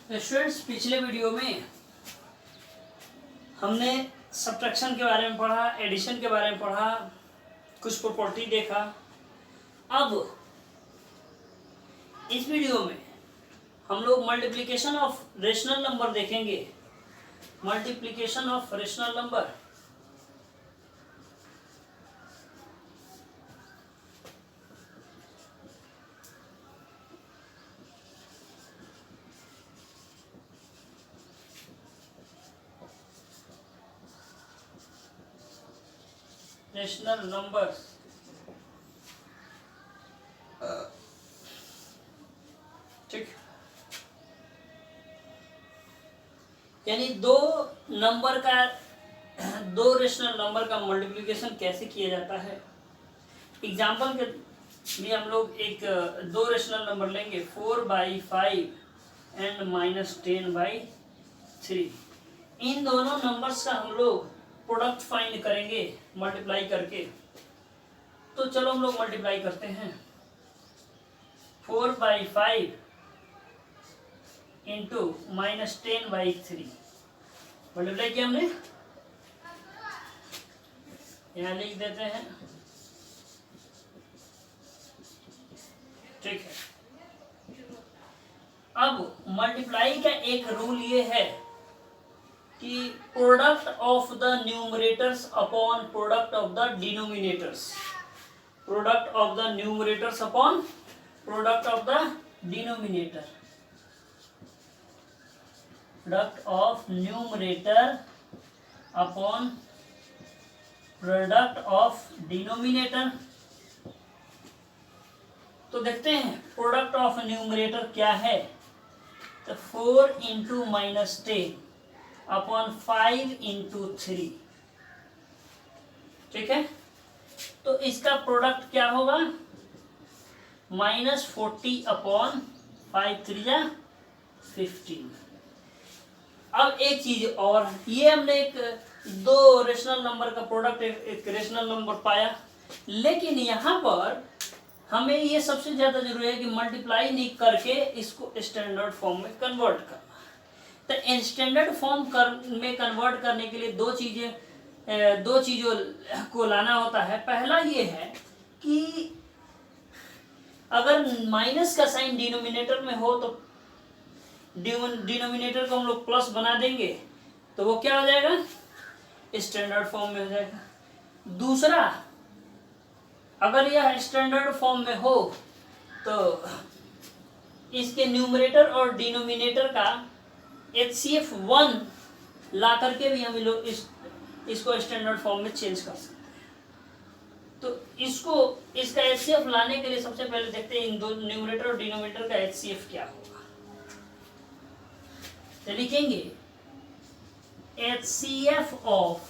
Students, पिछले video में हमने सब्ट्रैक्शन के बारे में पढ़ा, एडिशन के बारे में पढ़ा, कुछ प्रॉपर्टी देखा। अब इस वीडियो में हम लोग मल्टीप्लिकेशन ऑफ रेशनल नंबर देखेंगे। Multiplication of rational number. Rational numbers ठीक, यानी दो रेशनल नंबर का मल्टीप्लिकेशन कैसे किया जाता है। एग्जाम्पल के लिए हम लोग एक दो रेशनल नंबर लेंगे, 4/5 एंड -10/3। इन दोनों नंबर्स का हम लोग प्रोडक्ट फाइंड करेंगे मल्टीप्लाई करके। तो चलो हम लोग मल्टीप्लाई करते हैं। 4/5 इंटू -10/3 मल्टीप्लाई किया हमने, यहाँ लिख देते हैं। ठीक है, अब मल्टीप्लाई का एक रूल ये है कि product of the numerators upon product of the denominators. Product of the numerators upon product of the denominator. Product of numerator upon product of denominator. तो देखते हैं प्रोडक्ट ऑफ न्यूमरेटर क्या है। तो 4 इंटू -10 अपॉन 5 इंटू 3। ठीक है, तो इसका प्रोडक्ट क्या होगा, -40 अपॉन 5 3 15। अब एक चीज और, ये हमने एक दो रेशनल नंबर का प्रोडक्ट एक रेशनल नंबर पाया, लेकिन यहाँ पर हमें ये सबसे ज्यादा जरूरी है कि मल्टीप्लाई नहीं करके इसको स्टैंडर्ड फॉर्म में कन्वर्ट करना। तो स्टैंडर्ड फॉर्म में कन्वर्ट करने के लिए दो चीजों को लाना होता है। पहला ये है कि अगर माइनस का साइन डिनोमिनेटर में हो तो डिनोमिनेटर को हम लोग प्लस बना देंगे, तो वो क्या हो जाएगा, स्टैंडर्ड फॉर्म में हो जाएगा। दूसरा, अगर यह स्टैंडर्ड फॉर्म में हो तो इसके न्यूमरेटर और डिनोमिनेटर का HCF 1 ला करके भी हम लोग इसको स्टैंडर्ड फॉर्म में चेंज कर सकते हैं। तो इसका HCF लाने के लिए सबसे पहले देखते हैं इन दो न्यूमरेटर और डिनोमिनेटर का HCF क्या होगा। तो लिखेंगे HCF of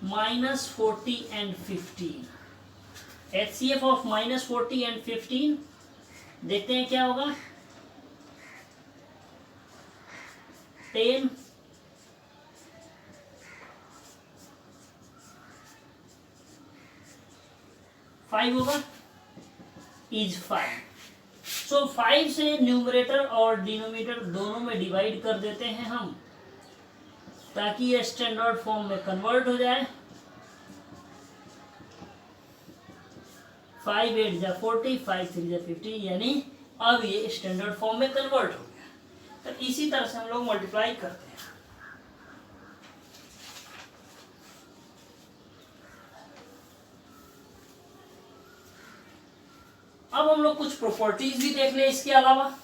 -40 and 15। HCF of -40 and 15 देखते हैं क्या होगा। 10 5 होगा, इज 5। सो 5 से न्यूमरेटर और डिनोमिनेटर दोनों में डिवाइड कर देते हैं हम, ताकि ये स्टैंडर्ड फॉर्म में कन्वर्ट हो जाए। 5 8 जा 40, 5 3 जा 50, यानी अब ये स्टैंडर्ड फॉर्म में कन्वर्ट हो गया। तो इसी तरह से हम लोग मल्टीप्लाई करते हैं। अब हम लोग कुछ प्रॉपर्टीज भी देख ले इसके अलावा।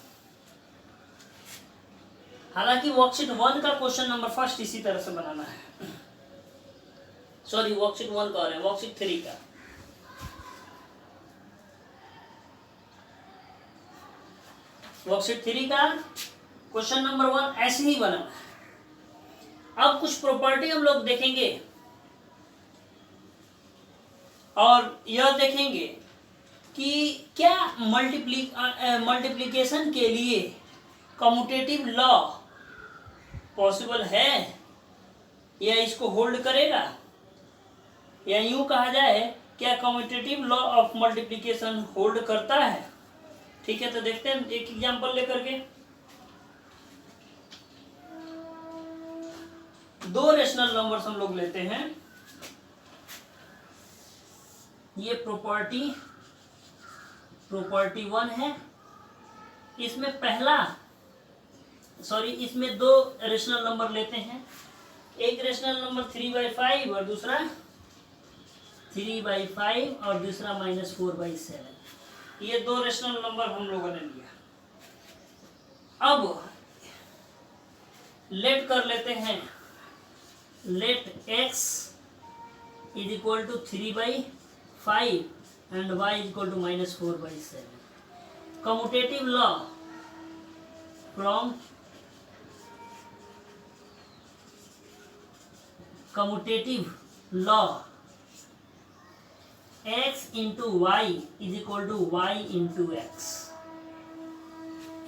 हालांकि वर्कशीट 1 का क्वेश्चन नंबर फर्स्ट इसी तरह से बनाना है। सॉरी, वर्कशीट 1 का है, वर्कशीट 3 का। वर्कशीट 3 का क्वेश्चन नंबर 1 ऐसे ही बना है। अब कुछ प्रॉपर्टी हम लोग देखेंगे और यह देखेंगे कि क्या मल्टीप्लिकेशन के लिए कम्यूटेटिव लॉ पॉसिबल है या इसको होल्ड करेगा, या यूं कहा जाए क्या commutative law of multiplication hold करता है। ठीक है, तो देखते हैं एक एग्जांपल लेकर के। दो रेशनल नंबर्स हम लोग लेते हैं। ये प्रॉपर्टी 1 है। इसमें इसमें दो रेशनल नंबर लेते हैं। एक रेशनल नंबर 3/5 और दूसरा 3/5 और दूसरा -4/7। ये दो रेशनल नंबर हम लोगों ने लिया। अब लेट कर लेते हैं, let x is equal to 3/5 and y is equal to -4/7। Commutative law from commutative law x into y is equal to y into x.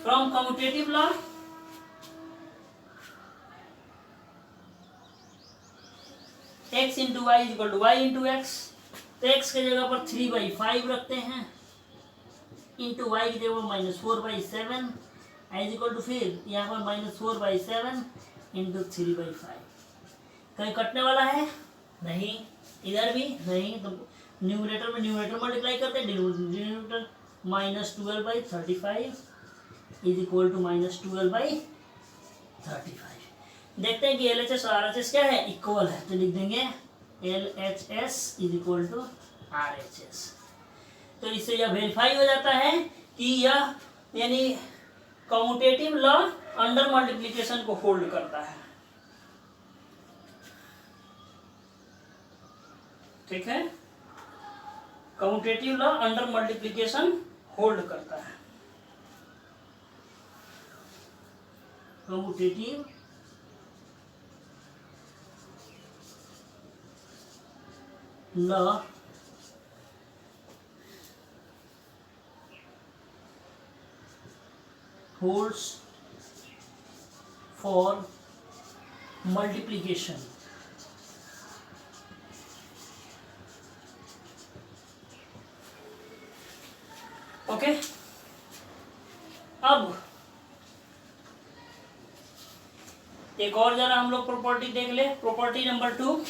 From commutative law x into y is equal to y into x। तो x के जगह पर 3/5 रखते हैं, into y की जगह -4/7 is equal to, फिर यहाँ पर -4/7 इंटू 3/5। कहीं कटने वाला है नहीं, इधर भी नहीं, तो न्यूमरेटर में न्यूमरेटर मल्टीप्लाई करते हैं, डिनोमिनेटर -12/35 इज इक्वल टू -12/35। देखते हैं कि LHS और RHS क्या है, इक्वल है, तो लिख देंगे LHS is equal to RHS। तो इससे यह वेरीफाई हो जाता है कि यह यानी कम्यूटेटिव लॉ अंडर मल्टीप्लिकेशन को होल्ड करता है। ठीक है, commutative law under multiplication hold करता है। Commutative law holds for multiplication। Okay, अब एक और जरा हम लोग प्रॉपर्टी देख ले, property number 2।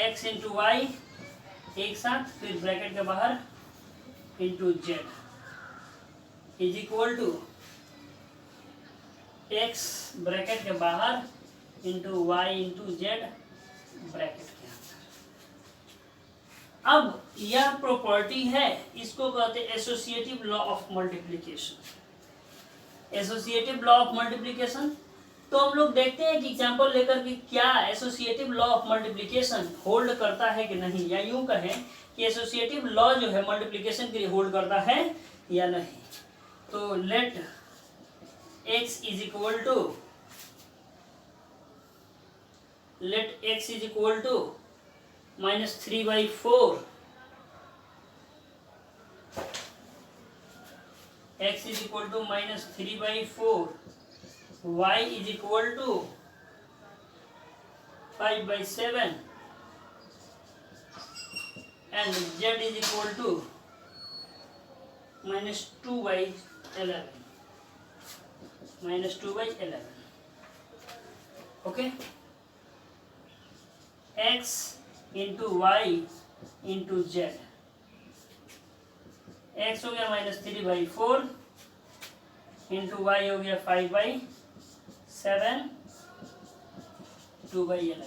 x into y एक साथ, फिर ब्रैकेट के बाहर into z is equal to x bracket के बाहर into y into z bracket के अंदर। अब यह प्रॉपर्टी है, इसको कहते हैं associative law of multiplication. Associative law of multiplication, तो हम लोग देखते हैं कि एग्जांपल लेकर कि क्या associative law of multiplication hold करता है कि नहीं, या यूं कहें कि एसोसिएटिव लॉ जो है मल्टीप्लिकेशन के लिए होल्ड करता है या नहीं। तो let x is equal to -3/4, x is equal to -3/4, y is equal to 5/7 and z is equal to -2/11 okay. x into y into z, x हो गया -3/4 इंटू y हो गया 5/7 2/11।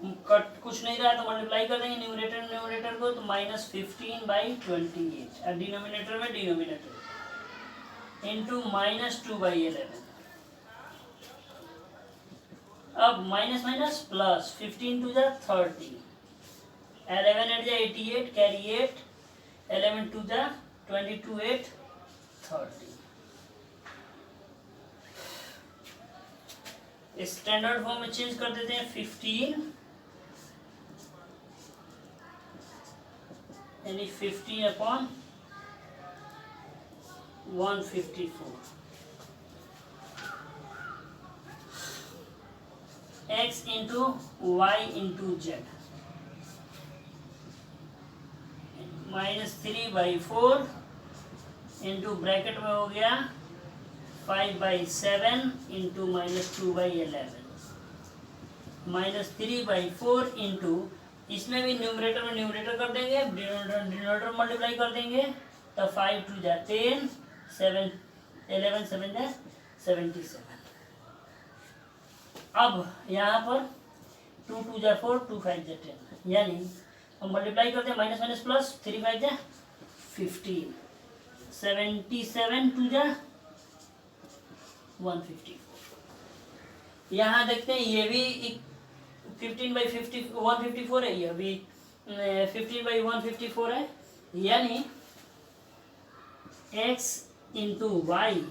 कट कुछ नहीं रहा तो मल्टीप्लाई कर देंगे न्यूमरेटर को, तो -15/28 और डिनोमिनेटर में डिनोमिनेटर इंटू -2/11। अब माइनस माइनस प्लस 15 टू जा 30, 11 एट जा 88, कैरी 8, 11 टू जा 22, 8 30। स्टैंडर्ड फॉर्म में चेंज कर देते हैं 15, यानी 15/154 x into y into z, -3/4 into bracket में हो गया 5/7 इंटू -2/11, -3/4 इंटू, इसमें भी न्यूमरेटर में न्यूमरेटर कर देंगे, डिनोमिनेटर मल्टीप्लाई कर देंगे, तो 5 2 जा 10, 7 11 7 जा 77। अब यहाँ पर 2 2 जा 4, 2 5 जा 10, यानी हम मल्टीप्लाई करते हैं माइनस माइनस प्लस, 3 5 जा 15, 77 2 जा 154। यहाँ देखते हैं ये भी 15/154 है, ये भी 15/154 है, यानी x into y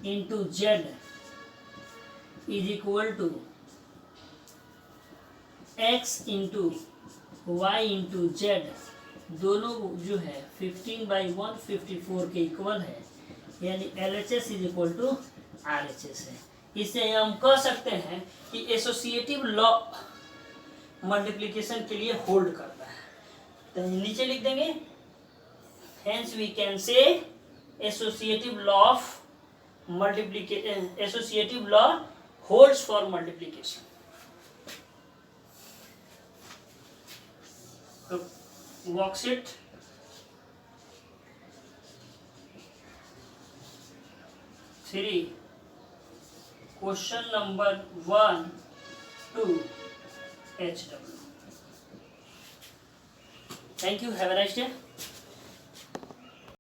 into z is equal to x into y into z, दोनों जो है 15/154 के इक्वल है, यानी LHS is equal to RHS है। इससे हम कह सकते हैं कि एसोसिएटिव लॉ मल्टीप्लिकेशन के लिए होल्ड करता है, तो नीचे लिख देंगे, hence we can say associative law of multiplication, associative law holds for multiplication. तो worksheet 3 question number 1 to HW। Thank you. Have a nice day.